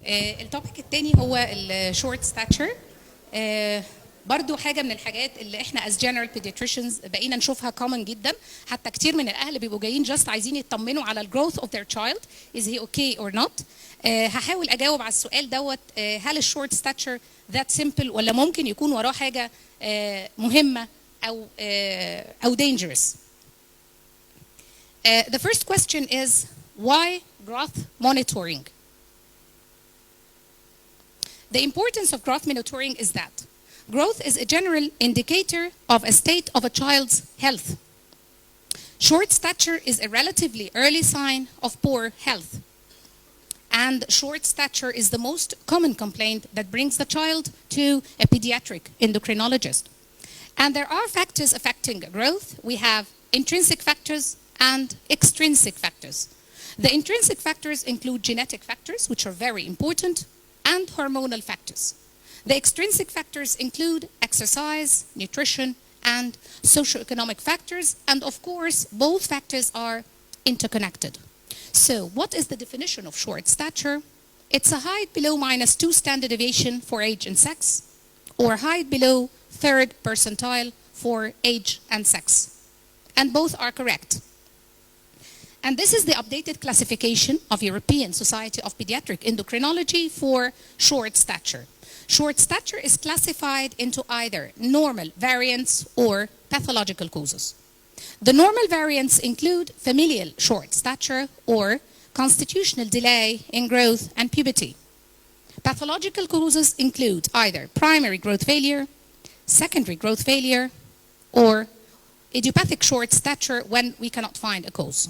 التوبيك الثاني هو الشورت ستاتشر. برضو حاجة من الحاجات اللي احنا as general pediatricians بقينا نشوفها common جدا. حتى كتير من الأهل بيبقوا جايين just عايزين يطمنوا على growth of their child. Is he okay or not? هحاول أجاوب على السؤال دوت. هل الشورت stature that simple ولا ممكن يكون وراه حاجة مهمة أو dangerous? The first question is why growth monitoring? The importance of growth monitoring is that growth is a general indicator of a state of a child's health. Short stature is a relatively early sign of poor health. And short stature is the most common complaint that brings the child to a pediatric endocrinologist. And there are factors affecting growth. We have intrinsic factors and extrinsic factors. The intrinsic factors include genetic factors, which are very important, and hormonal factors. The extrinsic factors include exercise, nutrition, and socioeconomic factors, and of course, both factors are interconnected. So, what is the definition of short stature? It's a height below -2 standard deviation for age and sex, or height below 3rd percentile for age and sex. And both are correct. And this is the updated classification of European Society of Pediatric Endocrinology for short stature. Short stature is classified into either normal variants or pathological causes. The normal variants include familial short stature or constitutional delay in growth and puberty. Pathological causes include either primary growth failure, secondary growth failure, or idiopathic short stature when we cannot find a cause.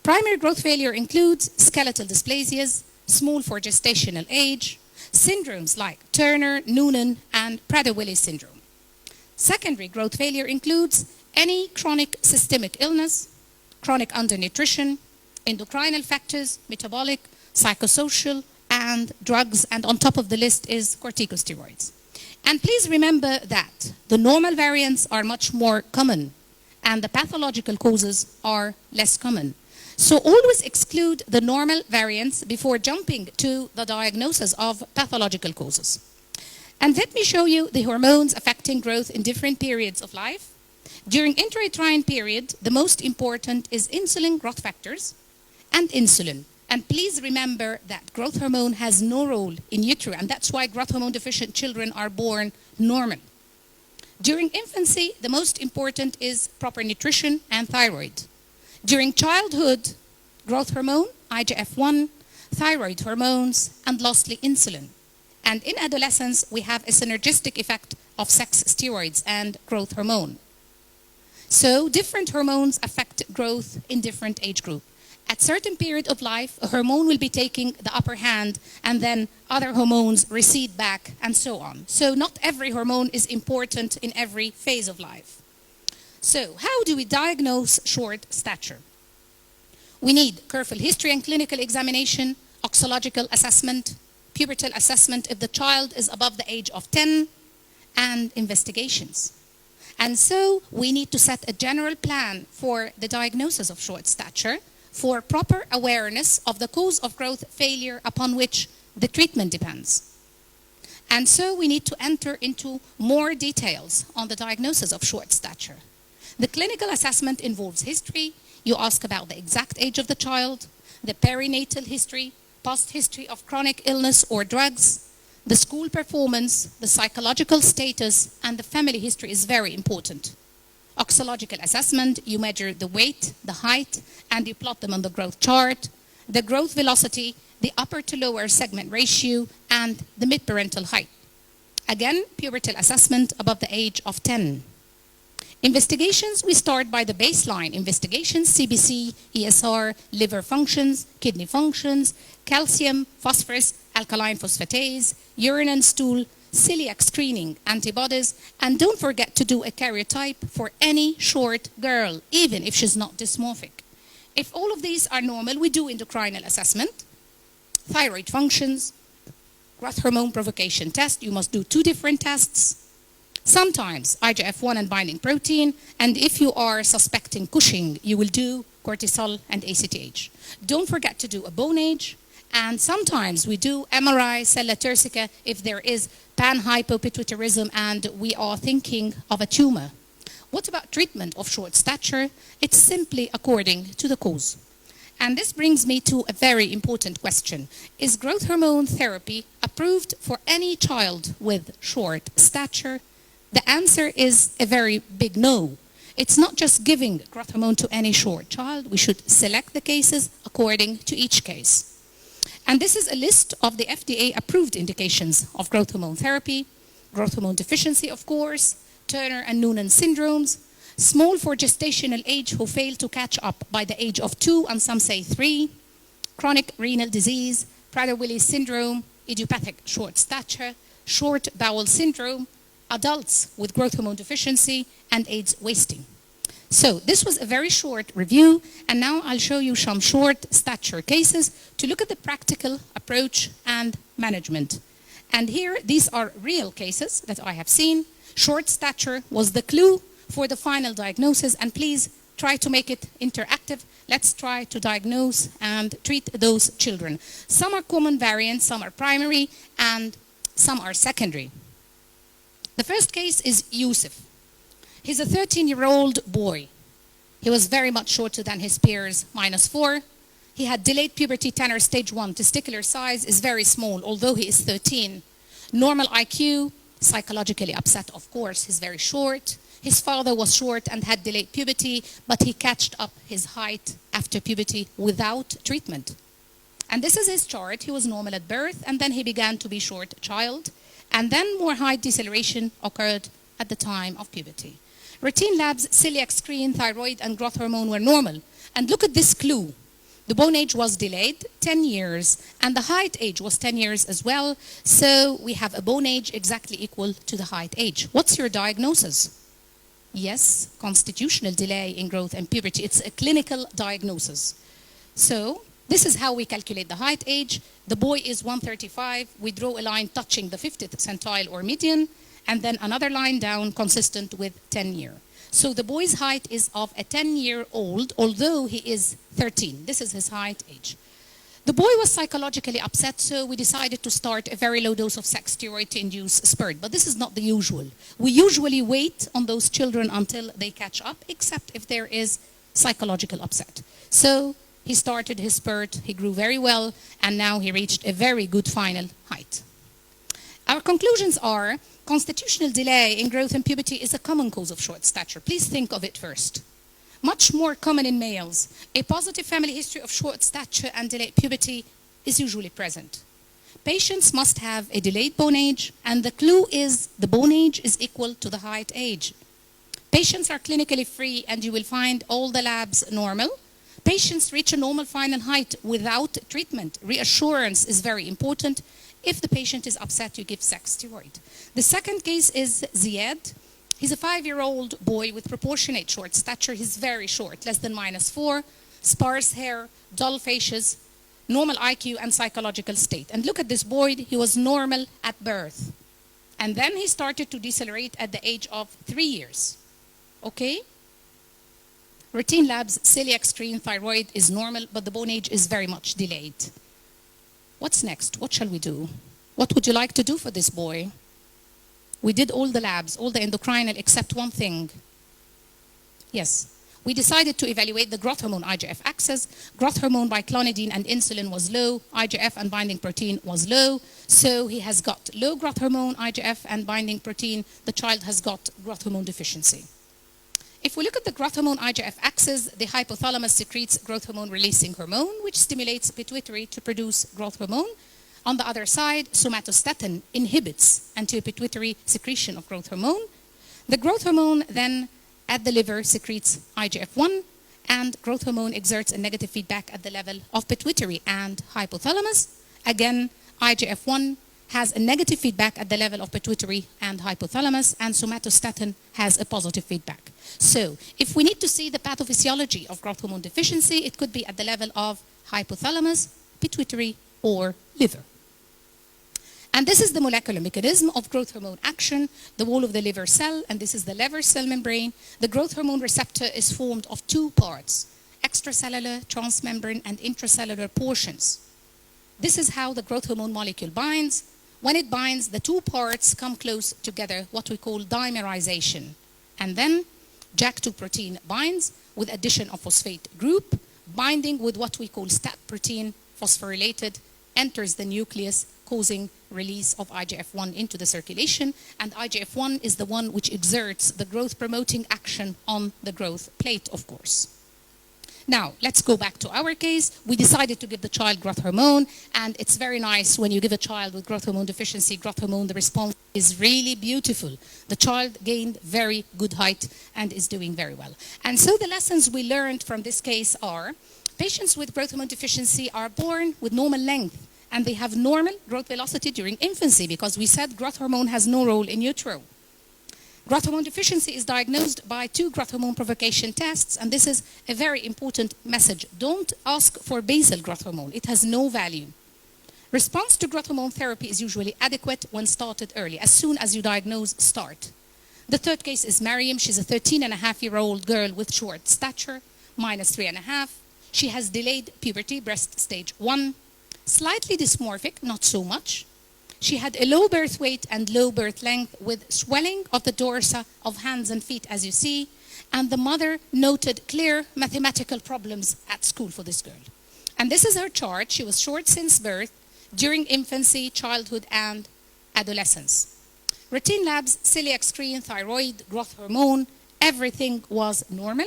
Primary growth failure includes skeletal dysplasias, small for gestational age, syndromes like Turner, Noonan, and Prader-Willi syndrome. Secondary growth failure includes any chronic systemic illness, chronic undernutrition, endocrinal factors, metabolic, psychosocial, and drugs, and on top of the list is corticosteroids. And please remember that the normal variants are much more common, and the pathological causes are less common. So always exclude the normal variants before jumping to the diagnosis of pathological causes. And let me show you the hormones affecting growth in different periods of life. During intrauterine period, the most important is insulin growth factors and insulin. And please remember that growth hormone has no role in utero, and that's why growth hormone deficient children are born normal. During infancy, the most important is proper nutrition and thyroid. During childhood, growth hormone, IGF-1, thyroid hormones, and lastly, insulin. And in adolescence, we have a synergistic effect of sex steroids and growth hormone. So different hormones affect growth in different age group. At certain period of life, a hormone will be taking the upper hand, and then other hormones recede back, and so on. So not every hormone is important in every phase of life. So how do we diagnose short stature? We need careful history and clinical examination, oxological assessment, pubertal assessment if the child is above the age of 10, and investigations. And so we need to set a general plan for the diagnosis of short stature for proper awareness of the cause of growth failure upon which the treatment depends. And so we need to enter into more details on the diagnosis of short stature. The clinical assessment involves history. You ask about the exact age of the child, the perinatal history, past history of chronic illness or drugs, the school performance, the psychological status, and the family history is very important. Oxological assessment, you measure the weight, the height, and you plot them on the growth chart, the growth velocity, the upper to lower segment ratio, and the midparental height. Again, pubertal assessment above the age of 10. Investigations, we start by the baseline investigations, CBC, ESR, liver functions, kidney functions, calcium, phosphorus, alkaline phosphatase, urine and stool, celiac screening, antibodies, and don't forget to do a karyotype for any short girl, even if she's not dysmorphic. If all of these are normal, we do endocrinal assessment, thyroid functions, growth hormone provocation test. You must do 2 different tests. Sometimes IGF-1 and binding protein, and if you are suspecting Cushing, you will do cortisol and ACTH. Don't forget to do a bone age And sometimes we do MRI, sella turcica, if there is panhypopituitarism and we are thinking of a tumor. What about treatment of short stature? It's simply according to the cause. And this brings me to a very important question. Is growth hormone therapy approved for any child with short stature? The answer is a very big no. It's not just giving growth hormone to any short child. We should select the cases according to each case. And this is a list of the FDA-approved indications of growth hormone therapy, growth hormone deficiency, of course, Turner and Noonan syndromes, small for gestational age who fail to catch up by the age of 2 and some say 3, chronic renal disease, Prader-Willi syndrome, idiopathic short stature, short bowel syndrome, adults with growth hormone deficiency, and AIDS wasting. So this was a very short review, and now I'll show you some short stature cases to look at the practical approach and management. And here, these are real cases that I have seen. Short stature was the clue for the final diagnosis, and please try to make it interactive. Let's try to diagnose and treat those children. Some are common variants, some are primary, and some are secondary. The first case is Yusuf. He's a 13-year-old boy. He was very much shorter than his peers, -4. He had delayed puberty, tenor stage 1. Testicular size is very small, although he is 13. Normal IQ, psychologically upset, of course. He's very short. His father was short and had delayed puberty, but he catched up his height after puberty without treatment. And this is his chart. He was normal at birth, and then he began to be short child. And then more height deceleration occurred at the time of puberty. Routine labs, celiac screen, thyroid, and growth hormone were normal. And look at this clue. The bone age was delayed 10 years, and the height age was 10 years as well. So we have a bone age exactly equal to the height age. What's your diagnosis? Yes, constitutional delay in growth and puberty. It's a clinical diagnosis. So this is how we calculate the height age. The boy is 135. We draw a line touching the 50th centile or median, and then another line down consistent with 10 year. So the boy's height is of a 10-year-old, although he is 13. This is his height age. The boy was psychologically upset, so we decided to start a very low dose of sex steroid to induce spurt. But this is not the usual. We usually wait on those children until they catch up, except if there is psychological upset. So he started his spurt, he grew very well, and now he reached a very good final height. Our conclusions are, constitutional delay in growth and puberty is a common cause of short stature. Please think of it first. Much more common in males. A positive family history of short stature and delayed puberty is usually present. Patients must have a delayed bone age, and the clue is the bone age is equal to the height age. Patients are clinically free, and you will find all the labs normal. Patients reach a normal final height without treatment. Reassurance is very important. If the patient is upset, you give sex steroid. The second case is Ziad. He's a 5-year-old boy with proportionate short stature. He's very short, less than -4, sparse hair, dull faces, normal IQ and psychological state. And look at this boy, he was normal at birth. And then he started to decelerate at the age of 3 years. Okay? Routine labs, celiac screen, thyroid is normal, but the bone age is very much delayed. What's next? What shall we do? What would you like to do for this boy? We did all the labs, all the endocrinal, except one thing. Yes, we decided to evaluate the growth hormone IGF axis. Growth hormone by clonidine and insulin was low. IGF and binding protein was low. So he has got low growth hormone, IGF and binding protein. The child has got growth hormone deficiency. If we look at the growth hormone IGF axis, the hypothalamus secretes growth hormone releasing hormone, which stimulates pituitary to produce growth hormone. On the other side, somatostatin inhibits anti-pituitary secretion of growth hormone. The growth hormone then at the liver secretes IGF-1, and growth hormone exerts a negative feedback at the level of pituitary and hypothalamus. Again, IGF-1 has a negative feedback at the level of pituitary and hypothalamus, and somatostatin has a positive feedback. So if we need to see the pathophysiology of growth hormone deficiency, it could be at the level of hypothalamus, pituitary, or liver. And this is the molecular mechanism of growth hormone action, the wall of the liver cell, and this is the liver cell membrane. The growth hormone receptor is formed of 2 parts, extracellular, transmembrane, and intracellular portions. This is how the growth hormone molecule binds. When it binds, the two parts come close together, what we call dimerization. And then JAK2 protein binds with addition of phosphate group, binding with what we call STAT protein, phosphorylated, enters the nucleus, causing release of IGF-1 into the circulation. And IGF-1 is the one which exerts the growth-promoting action on the growth plate, of course. Now, let's go back to our case. We decided to give the child growth hormone, and it's very nice when you give a child with growth hormone deficiency, growth hormone, the response is really beautiful. The child gained very good height and is doing very well. And so the lessons we learned from this case are, patients with growth hormone deficiency are born with normal length, and they have normal growth velocity during infancy, because we said growth hormone has no role in utero. Growth hormone deficiency is diagnosed by 2 growth hormone provocation tests, and this is a very important message. Don't ask for basal growth hormone. It has no value. Response to growth hormone therapy is usually adequate when started early. As soon as you diagnose, start. The third case is Mariam. She's a 13-and-a-half-year-old girl with short stature, -3.5. She has delayed puberty, breast stage 1, slightly dysmorphic, not so much. She had a low birth weight and low birth length with swelling of the dorsa of hands and feet, as you see. And the mother noted clear mathematical problems at school for this girl. And this is her chart. She was short since birth, during infancy, childhood, and adolescence. Routine labs, celiac screen, thyroid, growth hormone, everything was normal.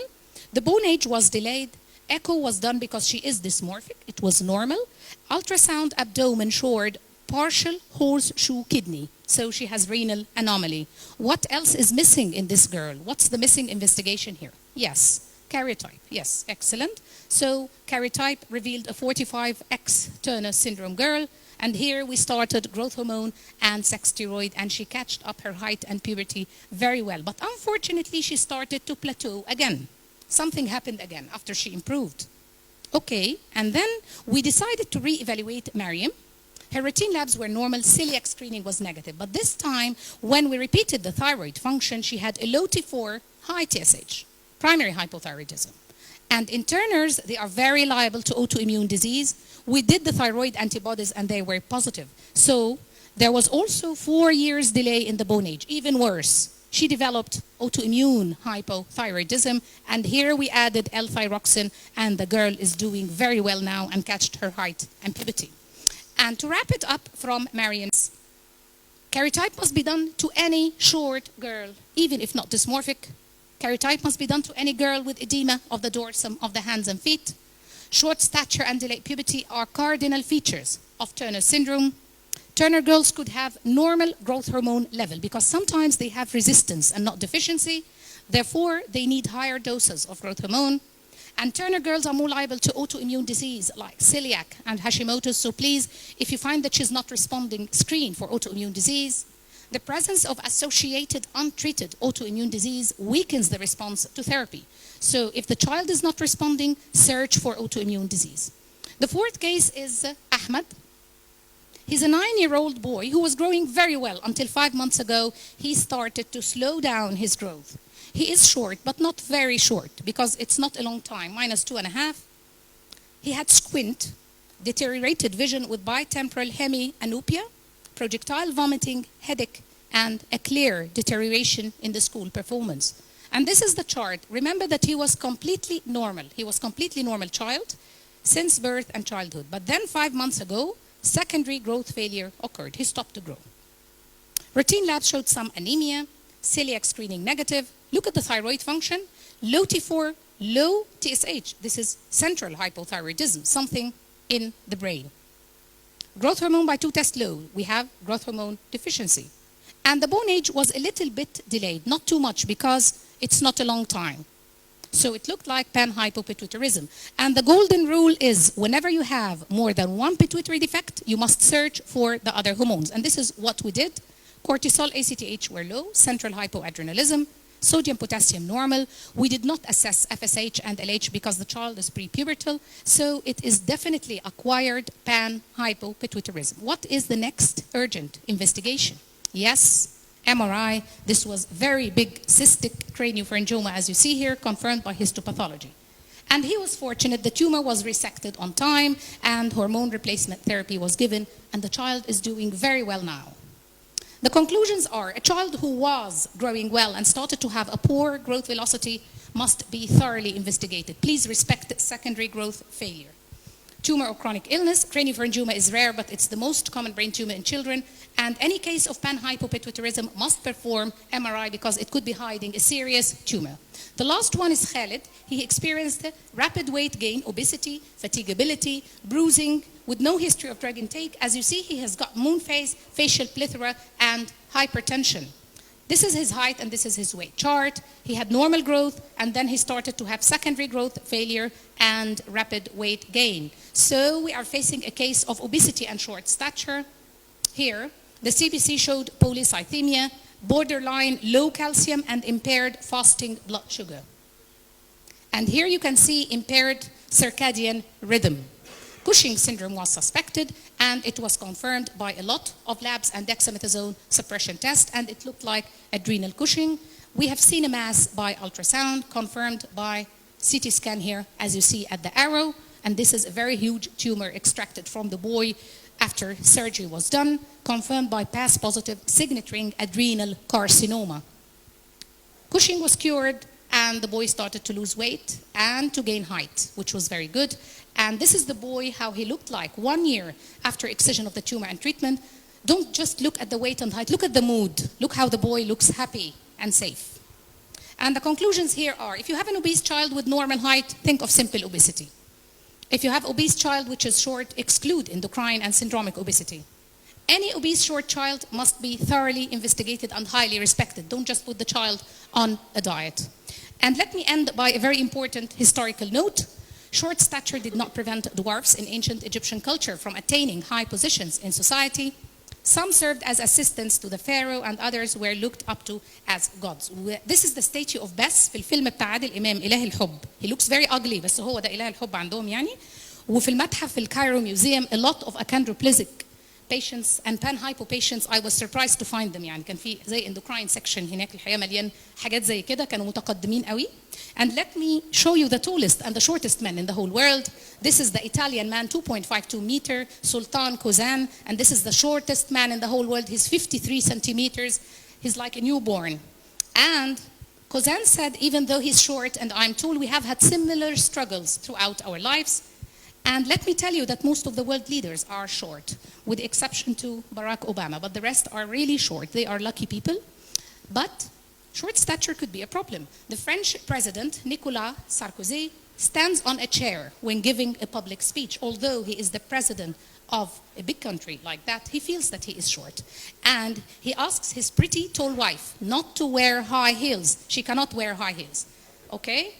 The bone age was delayed. Echo was done because she is dysmorphic. It was normal. Ultrasound abdomen showed partial horseshoe kidney, so she has renal anomaly. What else is missing in this girl? What's the missing investigation here? Yes, karyotype. Yes, excellent. So karyotype revealed a 45X Turner syndrome girl, and here we started growth hormone and sex steroid, and she catched up her height and puberty very well. But unfortunately, she started to plateau again. Something happened again after she improved. Okay, and then we decided to re-evaluate Mariam. Her routine labs were normal, celiac screening was negative. But this time, when we repeated the thyroid function, she had a low T4, high TSH, primary hypothyroidism. And in Turner's, they are very liable to autoimmune disease. We did the thyroid antibodies and they were positive. So there was also 4 years delay in the bone age, even worse. She developed autoimmune hypothyroidism, and here we added L-thyroxine, and the girl is doing very well now and catched her height and puberty. And to wrap it up from Mariam's, karyotype must be done to any short girl, even if not dysmorphic. Karyotype must be done to any girl with edema of the dorsum of the hands and feet. Short stature and delayed puberty are cardinal features of Turner syndrome. Turner girls could have normal growth hormone level because sometimes they have resistance and not deficiency. Therefore, they need higher doses of growth hormone. And Turner girls are more liable to autoimmune disease like celiac and Hashimoto's. So please, if you find that she's not responding, screen for autoimmune disease. The presence of associated untreated autoimmune disease weakens the response to therapy. So if the child is not responding, search for autoimmune disease. The fourth case is Ahmed. He's a 9-year-old boy who was growing very well until 5 months ago. He started to slow down his growth. He is short, but not very short, because it's not a long time, -2.5. He had squint, deteriorated vision with bitemporal hemianopia, projectile vomiting, headache, and a clear deterioration in the school performance. And this is the chart. Remember that he was completely normal. He was completely normal child since birth and childhood. But then 5 months ago, secondary growth failure occurred. He stopped to grow. Routine labs showed some anemia, celiac screening negative. Look at the thyroid function, low T4, low TSH. This is central hypothyroidism, something in the brain. Growth hormone by 2 test low. We have growth hormone deficiency. And the bone age was a little bit delayed, not too much because it's not a long time. So it looked like panhypopituitarism. And the golden rule is whenever you have more than one pituitary defect, you must search for the other hormones. And this is what we did. Cortisol, ACTH were low, central hypoadrenalism, sodium, potassium normal. We did not assess FSH and LH because the child is prepubertal. So it is definitely acquired panhypopituitarism. What is the next urgent investigation? Yes, MRI. This was very big cystic craniopharyngioma, as you see here, confirmed by histopathology. And he was fortunate, the tumor was resected on time and hormone replacement therapy was given, and the child is doing very well now. The conclusions are a child who was growing well and started to have a poor growth velocity must be thoroughly investigated. Please respect secondary growth failure. Tumor or chronic illness, craniopharyngioma is rare, but it's the most common brain tumor in children. And any case of panhypopituitarism must perform MRI because it could be hiding a serious tumor. The last one is Khalid. He experienced rapid weight gain, obesity, fatigability, bruising, with no history of drug intake. As you see, he has got moon face, facial plethora, and hypertension. This is his height and this is his weight chart. He had normal growth and then he started to have secondary growth failure and rapid weight gain. So we are facing a case of obesity and short stature. Here, the CBC showed polycythemia, borderline low calcium and impaired fasting blood sugar. And here you can see impaired circadian rhythm. Cushing's syndrome was suspected and it was confirmed by a lot of labs and dexamethasone suppression test, and it looked like adrenal Cushing. We have seen a mass by ultrasound confirmed by CT scan here, as you see at the arrow, and this is a very huge tumor extracted from the boy after surgery was done, confirmed by PAS positive signet ring adrenal carcinoma. Cushing was cured and the boy started to lose weight and to gain height, which was very good. And this is the boy, how he looked like 1 year after excision of the tumor and treatment. Don't just look at the weight and height, look at the mood. Look how the boy looks happy and safe. And the conclusions here are, if you have an obese child with normal height, think of simple obesity. If you have obese child which is short, exclude endocrine and syndromic obesity. Any obese short child must be thoroughly investigated and highly respected. Don't just put the child on a diet. And let me end by a very important historical note. Short stature did not prevent dwarfs in ancient Egyptian culture from attaining high positions in society. Some served as assistants to the pharaoh and others were looked up to as gods. This is the statue of Bes في الفيلم بتاع عادل إمام إله الحب. He looks very ugly بس هو ده إله الحب عندهم يعني. وفي المتحف في الكايرو museum a lot of achondroplasia patients and panhypo patients, I was surprised to find them. يعني كان في زي endocrine section هناك الحقيقة مليان حاجات زي كده كانوا متقدمين قوي. And let me show you the tallest and the shortest man in the whole world. This is the Italian man, 2.52 meter, Sultan Kozan, and this is the shortest man in the whole world. He's 53 centimeters. He's like a newborn. And Kozan said, even though he's short and I'm tall, we have had similar struggles throughout our lives. And let me tell you that most of the world leaders are short, with the exception to Barack Obama, but the rest are really short. They are lucky people. But short stature could be a problem. The French president, Nicolas Sarkozy, stands on a chair when giving a public speech. Although he is the president of a big country like that, he feels that he is short. And he asks his pretty tall wife not to wear high heels. She cannot wear high heels, okay?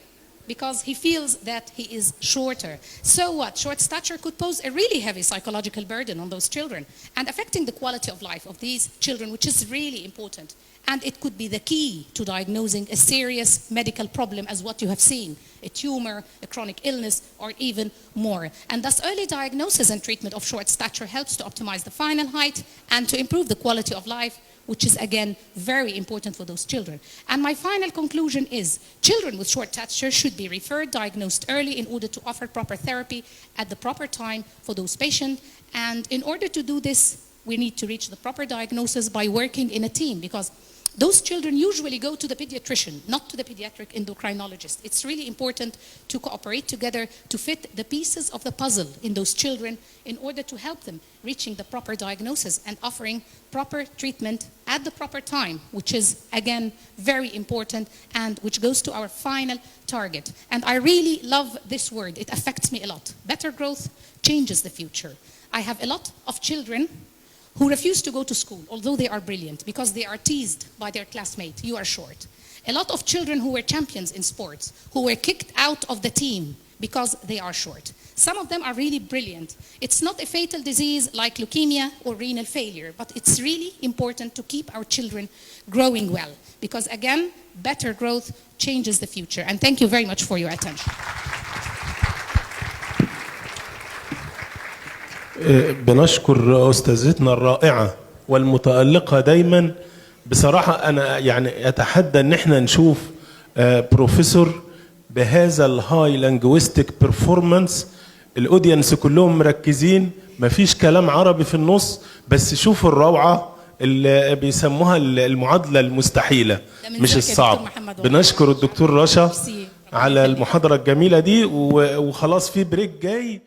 Because he feels that he is shorter. So what? Short stature could pose a really heavy psychological burden on those children and affecting the quality of life of these children, which is really important. And it could be the key to diagnosing a serious medical problem as what you have seen, a tumor, a chronic illness, or even more. And thus early diagnosis and treatment of short stature helps to optimize the final height and to improve the quality of life, which is again very important for those children. And my final conclusion is children with short stature should be referred, diagnosed early in order to offer proper therapy at the proper time for those patients. And in order to do this, we need to reach the proper diagnosis by working in a team, because those children usually go to the pediatrician, not to the pediatric endocrinologist. It's really important to cooperate together to fit the pieces of the puzzle in those children in order to help them reaching the proper diagnosis and offering proper treatment at the proper time, which is, again, very important and which goes to our final target. And I really love this word. It affects me a lot. Better growth changes the future. I have a lot of children who refuse to go to school, although they are brilliant, because they are teased by their classmate, you are short. A lot of children who were champions in sports, who were kicked out of the team because they are short. Some of them are really brilliant. It's not a fatal disease like leukemia or renal failure, but it's really important to keep our children growing well, because again, better growth changes the future. And thank you very much for your attention. بنشكر أستاذتنا الرائعة والمتألقة دايما. بصراحة أنا يعني أتحدى أن احنا نشوف بروفيسور بهذا الهاي لانجويستيك بيرفورمانس. الاودينس كلهم مركزين، مفيش كلام عربي في النص، بس شوفوا الروعة اللي بيسموها المعادلة المستحيلة مش الصعب. بنشكر الدكتور رشا على المحاضرة الجميلة دي، وخلاص في بريك جاي.